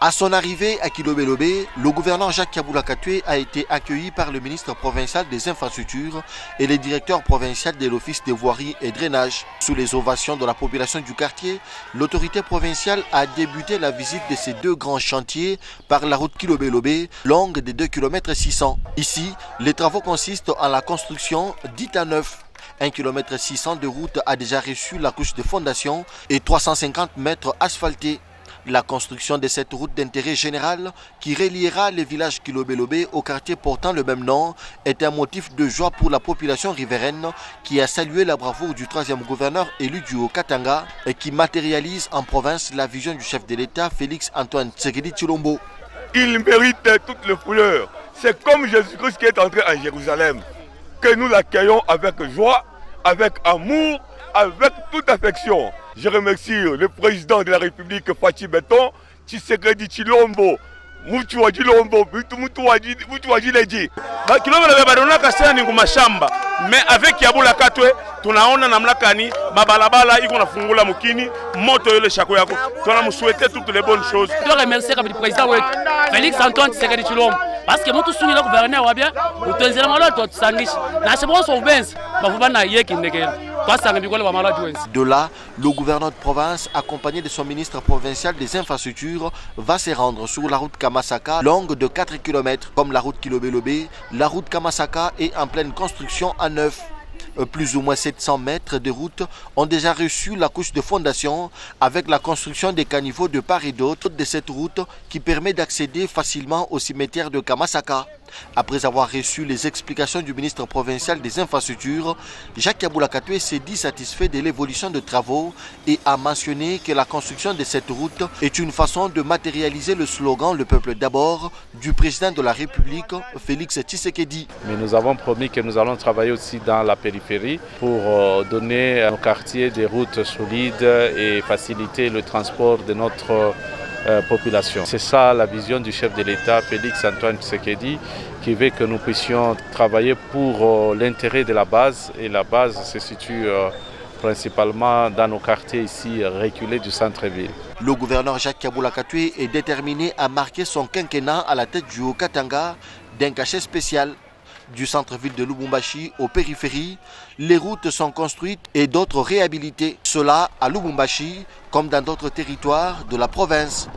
À son arrivée à Kilobé-Lobé, le gouverneur Jacques Kaboula Katoué a été accueilli par le ministre provincial des infrastructures et le directeur provincial de l'office des voiries et drainage. Sous les ovations de la population du quartier, l'autorité provinciale a débuté la visite de ces deux grands chantiers par la route Kilobé-Lobé, longue de 2 km 600. Ici, les travaux consistent en la construction dite à neuf. 1 km 600 de route a déjà reçu la couche de fondation et 350 mètres asphaltés. La construction de cette route d'intérêt général qui reliera le village Kilobé-Lobé au quartier portant le même nom est un motif de joie pour la population riveraine qui a salué la bravoure du troisième gouverneur élu du Haut-Katanga et qui matérialise en province la vision du chef de l'État Félix Antoine Tshisekedi Tshilombo. Il mérite toutes les fleurs. C'est comme Jésus-Christ qui est entré en Jérusalem. Que nous l'accueillons avec joie, avec amour, avec toute affection. Je remercie le président de la République, Fachi Beton, Tshisekedi Tshilombo, Mutuwaji Lombo, Mutuwaji Leji. Kilombe badonaka sana ni kumashamba. Mais avec Kaboula Katoué, tunaona namna kani mabalabala iko nafungula mukini moto yole shako yako. Tunamsouhaiter toutes les bonnes choses. Je dois remercier le président Félix Antoine Tshisekedi Tshilombo parce que moto sungi la gouverneur wa bien, utonzela malo to tsangisha. Na chebo so benzi, bavuba na yeki ndekela. De là, le gouverneur de province, accompagné de son ministre provincial des infrastructures, va se rendre sur la route Kamasaka, longue de 4 km. Comme la route Kilobé-Lobé, la route Kamasaka est en pleine construction à neuf. Plus ou moins 700 mètres de route ont déjà reçu la couche de fondation avec la construction des caniveaux de part et d'autre de cette route qui permet d'accéder facilement au cimetière de Kamasaka. Après avoir reçu les explications du ministre provincial des infrastructures, Jacques Kaboula Katoué s'est dit satisfait de l'évolution des travaux et a mentionné que la construction de cette route est une façon de matérialiser le slogan « Le peuple d'abord » du président de la République, Félix Tshisekedi. Mais nous avons promis que nous allons travailler aussi dans la périphérie pour donner à nos quartiers des routes solides et faciliter le transport de notre population. C'est ça la vision du chef de l'État, Félix Antoine Tshisekedi, qui veut que nous puissions travailler pour l'intérêt de la base. Et la base se situe principalement dans nos quartiers ici reculés du centre-ville. Le gouverneur Jacques Kaboula Katoué est déterminé à marquer son quinquennat à la tête du Haut-Katanga d'un cachet spécial. Du centre-ville de Lubumbashi aux périphéries, les routes sont construites et d'autres réhabilitées. Cela à Lubumbashi comme dans d'autres territoires de la province.